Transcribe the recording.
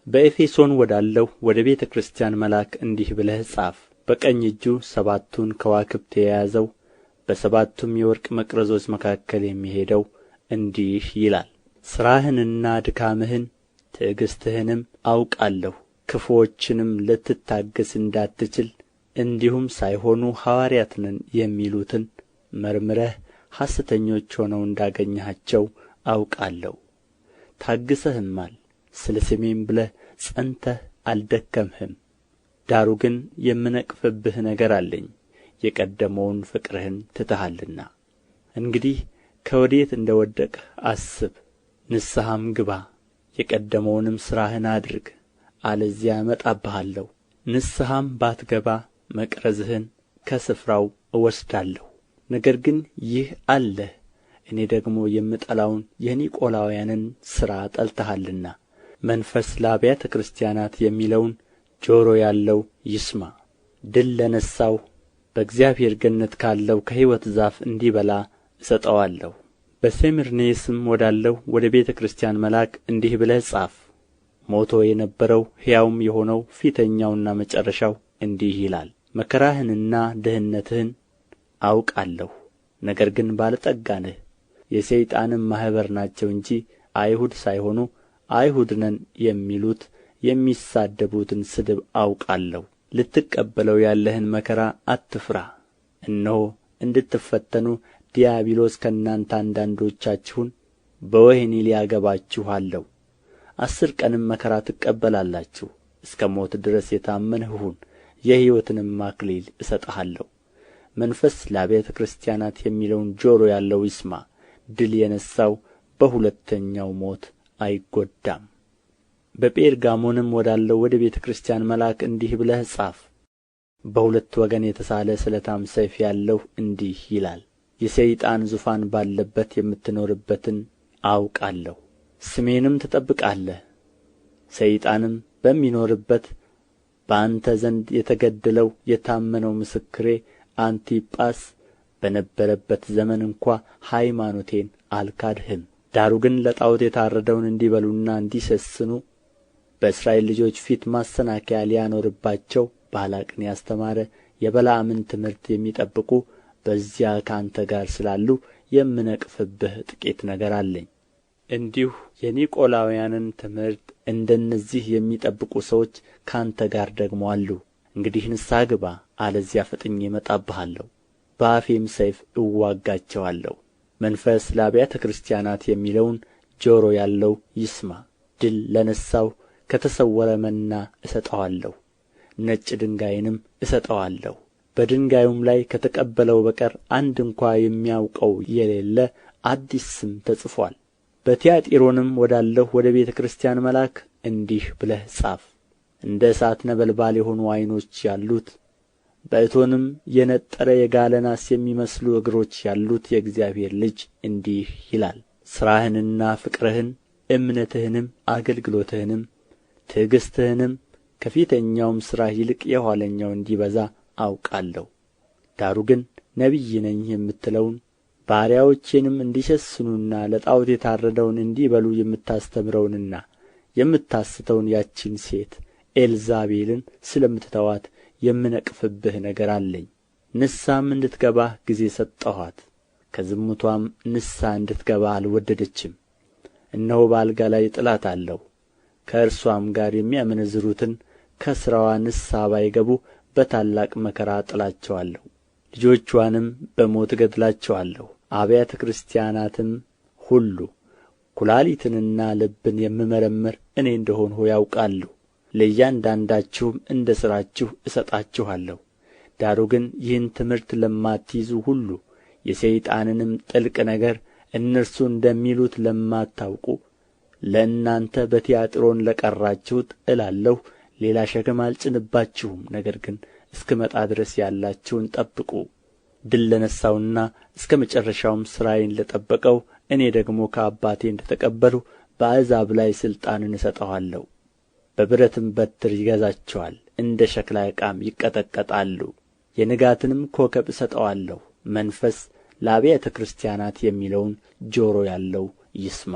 በኤፌሶን ወዳለው ወደ ቤተ ክርስቲያን መልአክ እንዲህ ብለህ ጻፍ። በቀኝ እጁ ሰባቱን ከዋክብት የያዘው በሰባቱም የወርቅ መቅረዞች መካከል የሚሄደው እንዲህ ይላል፣ ሥራህንና ድካምህን ትዕግሥትህንም አውቃለሁ። ክፉዎችንም ልትታገሥ እንዳትችል እንዲሁም ሳይሆኑ ሐዋርያት ነን የሚሉትን መርምረህ ሐሰተኞች ሆነው እንዳገኘሃቸው አውቃለሁ። ታግሠህማል፣ ስለ ስሜም ብለህ ጸንተህ አልደከምህም። ዳሩ ግን የምነቅፍብህ ነገር አለኝ፣ የቀደመውን ፍቅርህን ትተሃልና። እንግዲህ ከወዴት እንደ ወደቅህ አስብ፣ ንስሐም ግባ፣ የቀደመውንም ሥራህን አድርግ፣ አለዚያ እመጣብሃለሁ። ንስሐም ባትገባ መቅረዝህን ከስፍራው እወስዳለሁ። ነገር ግን ይህ አለህ፣ እኔ ደግሞ የምጠላውን የኒቆላውያንን ሥራ ጠልተሃልና። መንፈስ ለአብያተ ክርስቲያናት የሚለውን ጆሮ ያለው ይስማ። ድል ለነሣው በእግዚአብሔር ገነት ካለው ከሕይወት ዛፍ እንዲበላ እሰጠዋለሁ። በሰምርኔስም ወዳለው ወደ ቤተ ክርስቲያን መልአክ እንዲህ ብለህ ጻፍ። ሞቶ የነበረው ሕያውም የሆነው ፊተኛውና መጨረሻው እንዲህ ይላል፣ መከራህንና ድህነትህን አውቃለሁ። ነገር ግን ባለጠጋ ነህ። የሰይጣንም ማኅበር ናቸው እንጂ አይሁድ ሳይሆኑ አይሁድ ነን የሚሉት የሚሳደቡትን ስድብ አውቃለሁ። ልትቀበለው ያለህን መከራ አትፍራ። እነሆ እንድትፈተኑ ዲያብሎስ ከእናንተ አንዳንዶቻችሁን በወህኒ ሊያገባችሁ አለው። 10 ቀንም መከራ ትቀበላላችሁ። እስከ ሞት ድረስ የታመንህ ሁን፣ የሕይወትንም አክሊል እሰጥሃለሁ። መንፈስ ለአብያተ ክርስቲያናት የሚለውን ጆሮ ያለው ይስማ። ድል የነሣው በሁለተኛው ሞት አይጐዳም። በጴርጋሞንም ወዳለው ወደ ቤተ ክርስቲያን መልአክ እንዲህ ብለህ ጻፍ። በሁለት ወገን የተሳለ ስለታም ሰይፍ ያለው እንዲህ ይላል፣ የሰይጣን ዙፋን ባለበት የምትኖርበትን አውቃለሁ። ስሜንም ትጠብቃለህ። ሰይጣንም በሚኖርበት በአንተ ዘንድ የተገደለው የታመነው ምስክሬ አንቲጳስ በነበረበት ዘመን እንኳ ሃይማኖቴን አልካድህም። ዳሩ ግን ለጣዖት የታረደውን እንዲበሉና እንዲሴስኑ በእስራኤል ልጆች ፊት ማሰናከያ ሊያኖርባቸው ባላቅን ያስተማረ የበለዓምን ትምህርት የሚጠብቁ በዚያ ከአንተ ጋር ስላሉ የምነቅፍብህ ጥቂት ነገር አለኝ። እንዲሁ የኒቆላውያንን ትምህርት እንደነዚህ የሚጠብቁ ሰዎች ከአንተ ጋር ደግሞ አሉ። እንግዲህ ንስሐ ግባ፣ አለዚያ ፈጥኜ እመጣብሃለሁ፣ በአፌም ሰይፍ እዋጋቸዋለሁ። መንፈስ ለአብያተ ክርስቲያናት የሚለውን ጆሮ ያለው ይስማ። ድል ለነሣው ከተሰወረ መና እሰጠዋለሁ፣ ነጭ ድንጋይንም እሰጠዋለሁ። በድንጋዩም ላይ ከተቀበለው በቀር አንድ እንኳ የሚያውቀው የሌለ አዲስ ስም ተጽፎአል። በትያጥሮንም ወዳለው ወደ ቤተ ክርስቲያን መልአክ እንዲህ ብለህ ጻፍ። እንደ እሳት ነበልባል የሆኑ ዓይኖች ያሉት በእቶንም የነጠረ የጋለ ናስ የሚመስሉ እግሮች ያሉት የእግዚአብሔር ልጅ እንዲህ ይላል፣ ሥራህንና ፍቅርህን እምነትህንም አገልግሎትህንም ትዕግሥትህንም ከፊተኛውም ሥራህ ይልቅ የኋለኛው እንዲበዛ አውቃለሁ። ዳሩ ግን ነቢይ ነኝ የምትለውን ባሪያዎቼንም እንዲሴስኑና ለጣዖት የታረደውን እንዲበሉ የምታስተምረውንና የምታስተውን ያችን ሴት ኤልዛቤልን ስለምትተዋት የምነቅፍብህ ነገር አለኝ። ንስሐም እንድትገባ ጊዜ ሰጠኋት፣ ከዝሙቷም ንስሐ እንድትገባ አልወደደችም። እነሆ በአልጋ ላይ እጥላታለሁ፣ ከእርሷም ጋር የሚያመነዝሩትን ከሥራዋ ንስሐ ባይገቡ በታላቅ መከራ እጥላቸዋለሁ፣ ልጆቿንም በሞት እገድላቸዋለሁ። አብያተ ክርስቲያናትም ሁሉ ኵላሊትንና ልብን የምመረምር እኔ እንደ ሆንሁ ያውቃሉ። ለእያንዳንዳችሁም እንደ ሥራችሁ እሰጣችኋለሁ። ዳሩ ግን ይህን ትምህርት ለማትይዙ ሁሉ የሰይጣንንም ጥልቅ ነገር እነርሱ እንደሚሉት ለማታውቁ ለእናንተ በትያጥሮን ለቀራችሁት እላለሁ፣ ሌላ ሸክም አልጭንባችሁም። ነገር ግን እስክመጣ ድረስ ያላችሁን ጠብቁ። ድል ለነሣውና እስከ መጨረሻውም ሥራዬን ለጠበቀው እኔ ደግሞ ከአባቴ እንደ ተቀበልሁ በአሕዛብ ላይ ሥልጣንን እሰጠዋለሁ። በብረትም በትር ይገዛቸዋል፣ እንደ ሸክላ ዕቃም ይቀጠቀጣሉ። የንጋትንም ኮከብ እሰጠዋለሁ። መንፈስ ለአብያተ ክርስቲያናት የሚለውን ጆሮ ያለው ይስማ።